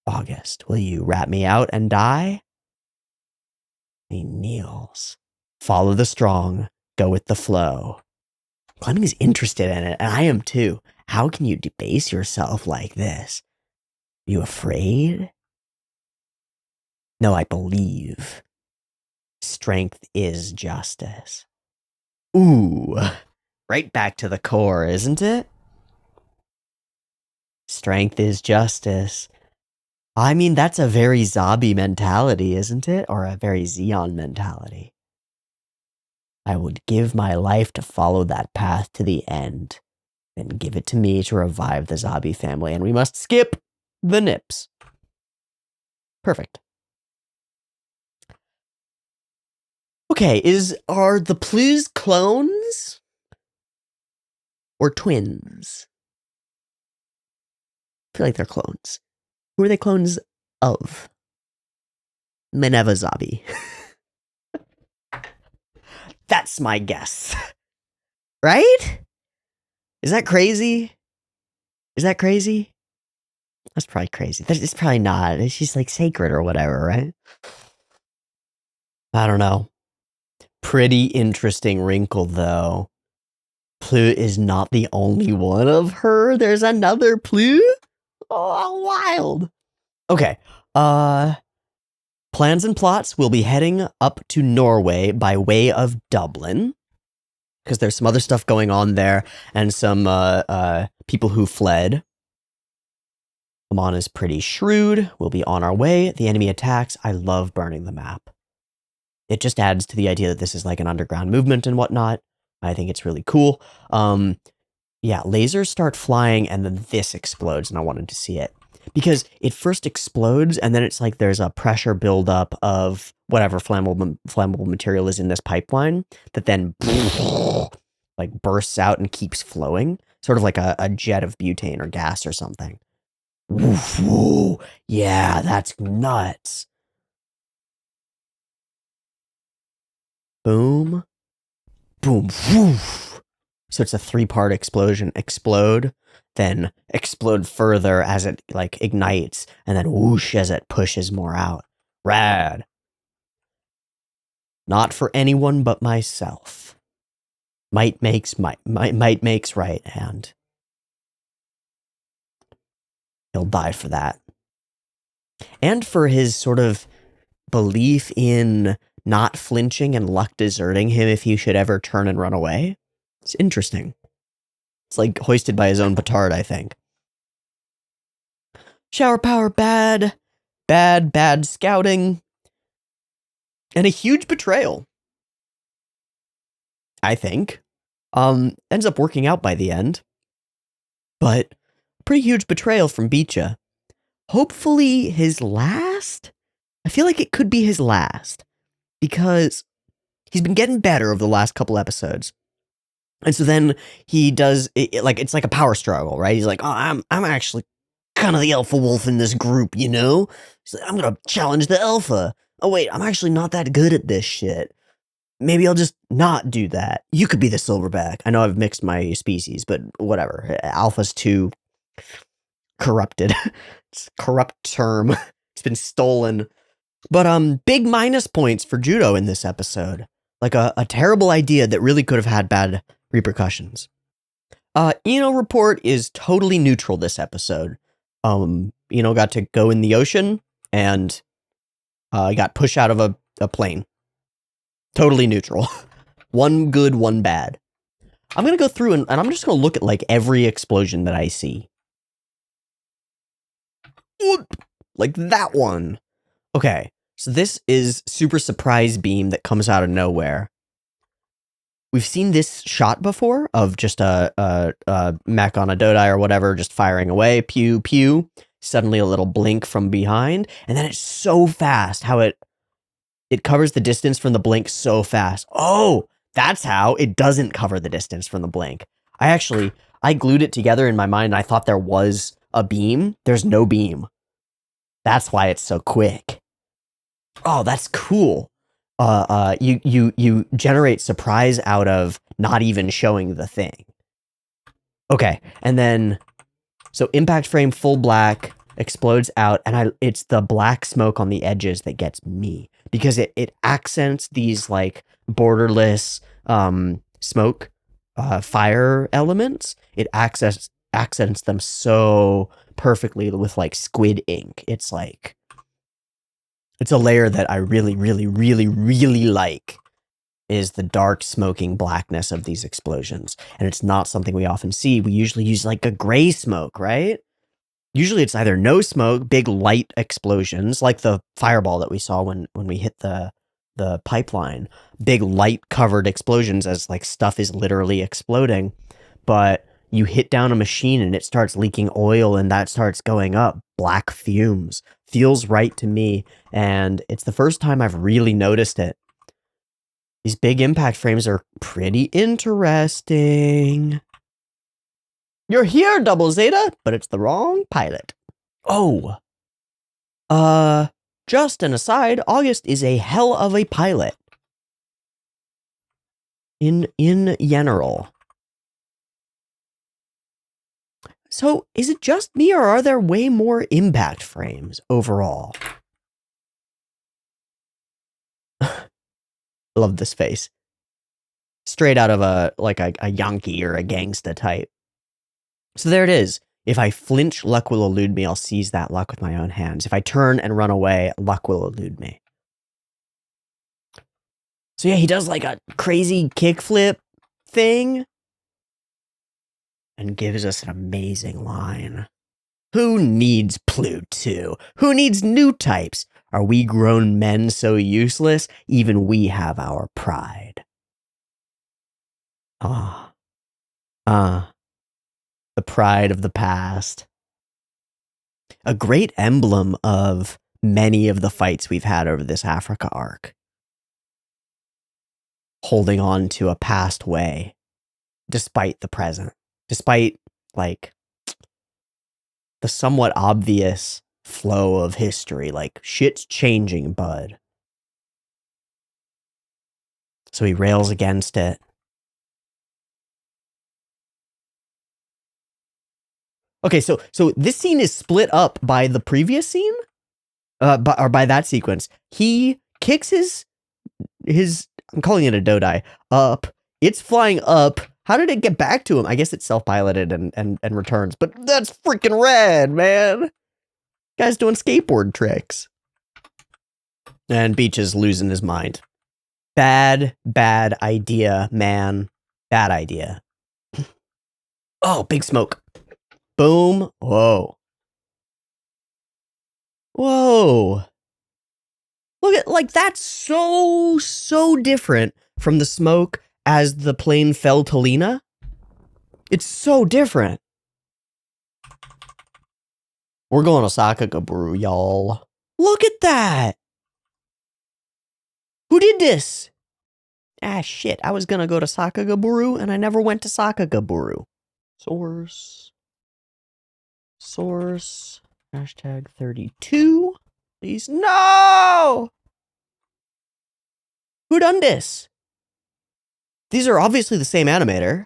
August, will you rat me out and die? He kneels. Follow the strong, go with the flow. Glemy's interested in it, and I am too. How can you debase yourself like this? Are you afraid? No, I believe. Strength is justice. Ooh, right back to the core, isn't it? Strength is justice. I mean, that's a very Zabi mentality, isn't it? Or a very Xeon mentality. I would give my life to follow that path to the end. Then give it to me to revive the Zabi family, and we must skip the nips. Perfect. Okay, are the Plues clones? Or twins? I feel like they're clones. Who are they clones of? Minerva Zabi. That's my guess. Right? Is that crazy? Is that crazy? That's probably crazy. It's probably not. It's just like sacred or whatever, right? I don't know. Pretty interesting wrinkle, though. Plue is not the only one of her. There's another Plue? Oh, wild. Okay. Plans and plots will be heading up to Norway by way of Dublin. Because there's some other stuff going on there and some people who fled. Haman is pretty shrewd. We'll be on our way. The enemy attacks. I love burning the map. It just adds to the idea that this is like an underground movement and whatnot. I think it's really cool. Yeah, lasers start flying and then this explodes and I wanted to see it. Because it first explodes and then it's like there's a pressure buildup of whatever flammable material is in this pipeline that then like bursts out and keeps flowing. Sort of like a jet of butane or gas or something. Woof, woo. Yeah, that's nuts. Boom. Boom. Woof. So it's a 3-part explosion. Explode, then explode further as it like ignites, and then whoosh as it pushes more out. Rad. Not for anyone but myself. Might makes right, and he'll die for that. And for his sort of belief in not flinching and luck deserting him if he should ever turn and run away. It's interesting. It's like hoisted by his own petard, I think. Shower power bad. Bad scouting. And a huge betrayal. I think. Ends up working out by the end. But pretty huge betrayal from Beecha. Hopefully his last? I feel like it could be his last. Because he's been getting better over the last couple episodes. And so then he does it like it's like a power struggle, right? He's like, "Oh, I'm actually kind of the alpha wolf in this group, you know? He's like, I'm gonna challenge the alpha. Oh wait, I'm actually not that good at this shit. Maybe I'll just not do that. You could be the silverback. I know I've mixed my species, but whatever. Alpha's too corrupted. It's a corrupt term. It's been stolen. But big minus points for Judo in this episode. Like a terrible idea that really could have had bad repercussions. Eno report is totally neutral this episode. Eno got to go in the ocean and got pushed out of a plane. Totally neutral. One good, one bad. I'm going to go through and I'm just going to look at like every explosion that I see. Like that one. Okay, so this is super surprise beam that comes out of nowhere. We've seen this shot before of just a mech on a Dodai or whatever just firing away, pew, pew. Suddenly a little blink from behind, and then it's so fast how it covers the distance from the blink so fast. Oh, that's how it doesn't cover the distance from the blink. I glued it together in my mind, and I thought there was a beam. There's no beam. That's why it's so quick. Oh, that's cool. You generate surprise out of not even showing the thing. Okay, and then so impact frame full black explodes out, and it's the black smoke on the edges that gets me because it accents these like borderless smoke fire elements. It accents them so perfectly with like squid ink. It's a layer that I really, really, really, really like is the dark smoking blackness of these explosions. And it's not something we often see. We usually use like a gray smoke, right? Usually it's either no smoke, big light explosions, like the fireball that we saw when we hit the pipeline. Big light covered explosions as like stuff is literally exploding. But you hit down a machine and it starts leaking oil and that starts going up. Black fumes. Feels right to me. And it's the first time I've really noticed it. These big impact frames are pretty interesting. You're here, Double Zeta, but it's the wrong pilot. Oh. Just an aside, August is a hell of a pilot. In general. So, is it just me, or are there way more impact frames overall? Love this face. Straight out of a Yankee or a gangsta type. So there it is. If I flinch, luck will elude me. I'll seize that luck with my own hands. If I turn and run away, luck will elude me. So yeah, he does like a crazy kickflip thing. And gives us an amazing line. Who needs Pluto? Who needs new types? Are we grown men so useless? Even we have our pride. The pride of the past. A great emblem of many of the fights we've had over this Africa arc. Holding on to a past way, despite the present. Despite, like, the somewhat obvious flow of history. Like, shit's changing, bud. So he rails against it. Okay, so this scene is split up by the previous scene? By that sequence. He kicks his I'm calling it a Dodai, up. It's flying up. How did it get back to him? I guess it's self-piloted and returns. But that's freaking rad, man. Guy's doing skateboard tricks. And Beach is losing his mind. Bad idea, man. Bad idea. Oh, big smoke. Boom. Whoa. Whoa. Look at, like, that's so different from the smoke as the plane fell to Lena. It's so different. We're going to Sakagaburu, y'all. Look at that. Who did this? Ah, shit. I was gonna go to Sakagaburu, and I never went to Sakagaburu. Source. Hashtag 32. Please. No! Who done this? These are obviously the same animator.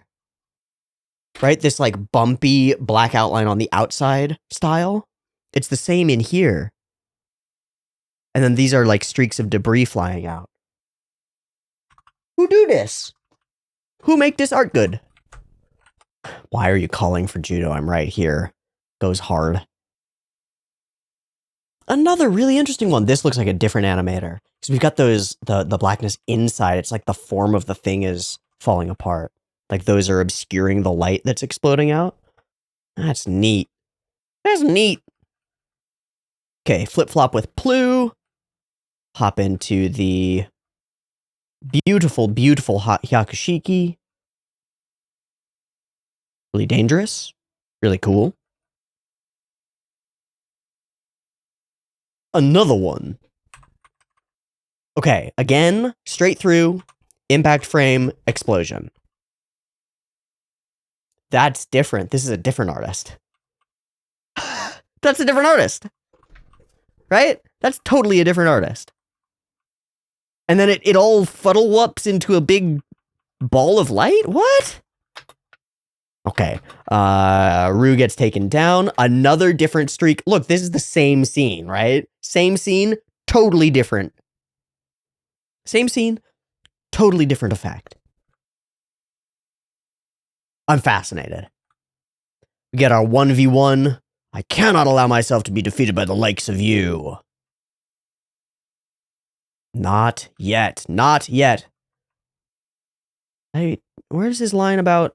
Right? This, like, bumpy black outline on the outside style. It's the same in here. And then these are, like, streaks of debris flying out. Who do this? Who make this art good? Why are you calling for judo? I'm right here. Goes hard. Another really interesting one. This looks like a different animator. Because we've got those, the blackness inside. It's like the form of the thing is falling apart. Like those are obscuring the light that's exploding out. That's neat. That's neat. Okay, flip-flop with Plu. Hop into the beautiful, beautiful Hyakushiki. Really dangerous. Really cool. Another one. Okay, again, straight through, impact frame, explosion. That's different. This is a different artist. That's a different artist. Right? That's totally a different artist. And then it all fuddle-whups into a big ball of light? What? Okay. Rue gets taken down. Another different streak. Look, this is the same scene, right? Same scene, totally different. Same scene, totally different effect. I'm fascinated. We get our 1v1. I cannot allow myself to be defeated by the likes of you. Not yet. Not yet. Hey, where's his line about...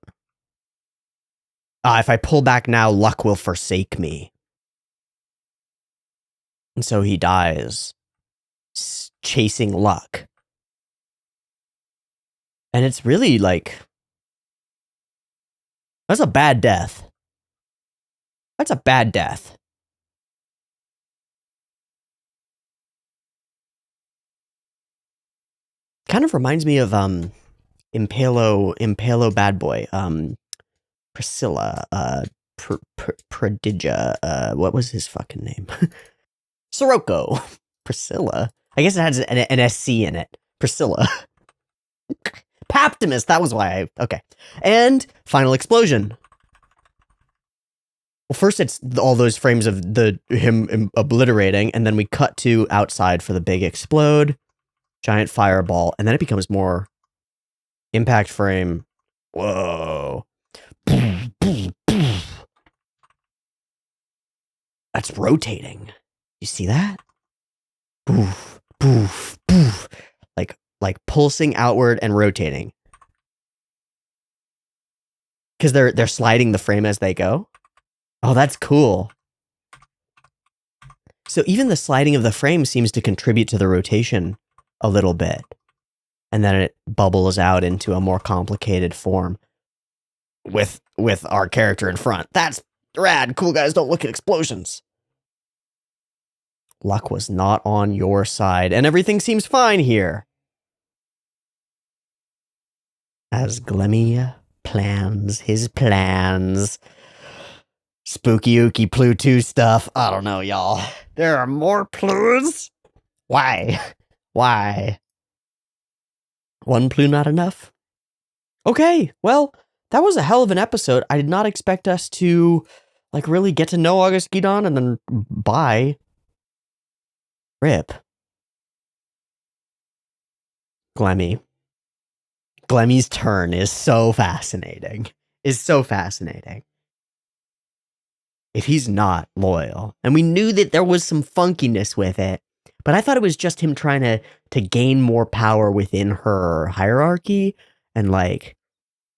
if I pull back now, luck will forsake me. And so he dies, chasing luck. And it's really like... That's a bad death. That's a bad death. Kind of reminds me of Impalo Bad Boy. Priscilla, Prodigia, what was his fucking name? Sirocco. Priscilla. I guess it has an SC in it. Priscilla. Paptimus, that was why okay. And final explosion. Well, first it's all those frames of him obliterating, and then we cut to outside for the big explode. Giant fireball, and then it becomes more impact frame. Whoa. That's rotating. You see that? Boof, boof, boof. Like pulsing outward and rotating. Because they're sliding the frame as they go. Oh, that's cool. So even the sliding of the frame seems to contribute to the rotation a little bit. And then it bubbles out into a more complicated form with our character in front. That's rad. Cool guys don't look at explosions. Luck was not on your side, and everything seems fine here. As Glemy plans his plans. Spooky ooky Plu 2 stuff. I don't know, y'all. There are more Plus? Why? Why? One Plu not enough? Okay, well, that was a hell of an episode. I did not expect us to, like, really get to know August Guidon and then bye. Rip. Glemy. Glemy's turn is so fascinating. Is so fascinating. If he's not loyal. And we knew that there was some funkiness with it, but I thought it was just him trying to gain more power within her hierarchy and, like,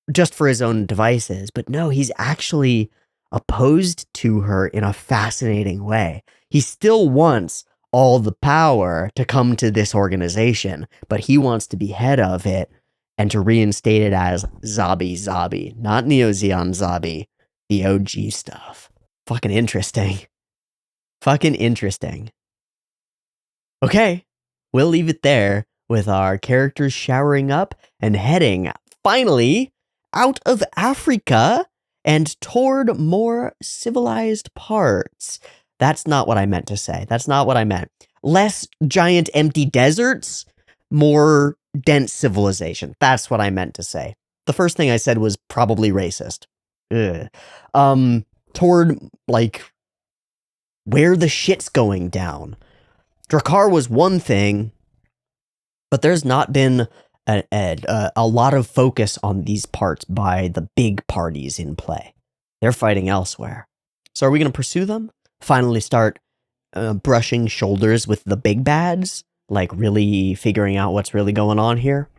just for his own devices. But no, he's actually opposed to her in a fascinating way. He still wants all the power to come to this organization, but he wants to be head of it and to reinstate it as Zabi, not Neo Zeon Zabi, the OG stuff. Fucking interesting. Fucking interesting. Okay, we'll leave it there with our characters showering up and heading, finally, out of Africa and toward more civilized parts. That's not what I meant to say. That's not what I meant. Less giant empty deserts, more dense civilization. That's what I meant to say. The first thing I said was probably racist. Ugh. Toward, like, where the shit's going down. Drakkar was one thing, but there's not been a lot of focus on these parts by the big parties in play. They're fighting elsewhere. So are we going to pursue them? Finally start brushing shoulders with the big bads? Like really figuring out what's really going on here?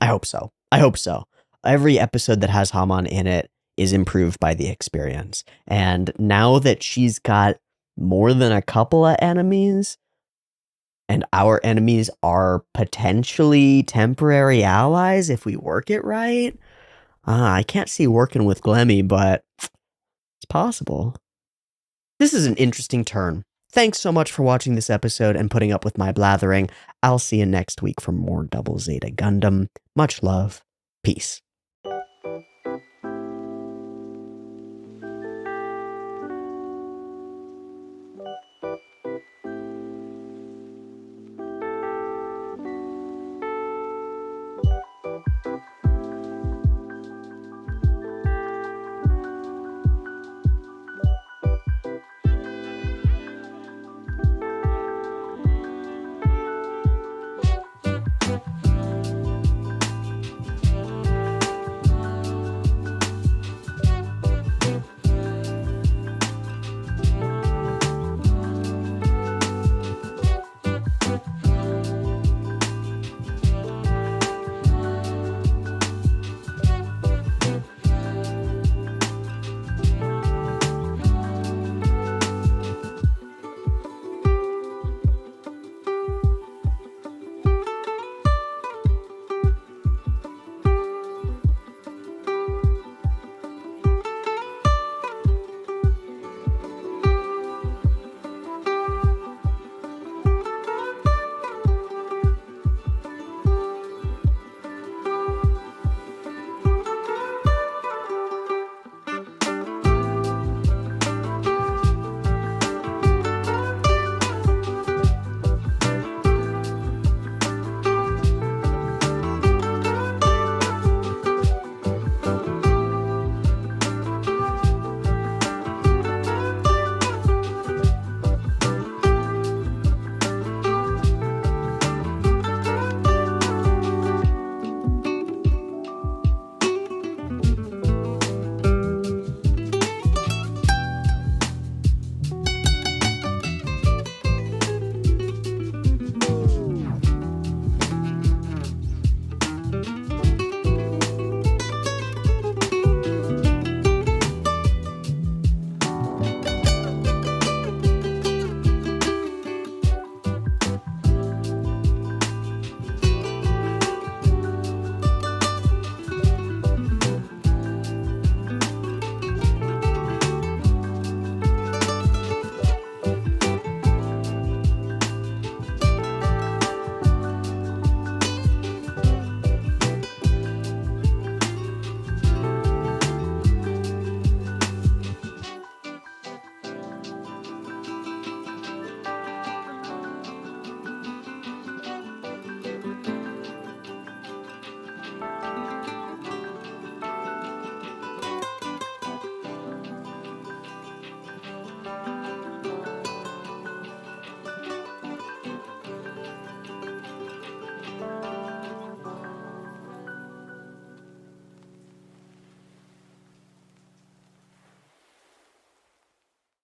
I hope so. I hope so. Every episode that has Haman in it is improved by the experience. And now that she's got more than a couple of enemies, and our enemies are potentially temporary allies if we work it right. I can't see working with Glemy, but it's possible. This is an interesting turn. Thanks so much for watching this episode and putting up with my blathering. I'll see you next week for more Double Zeta Gundam. Much love. Peace.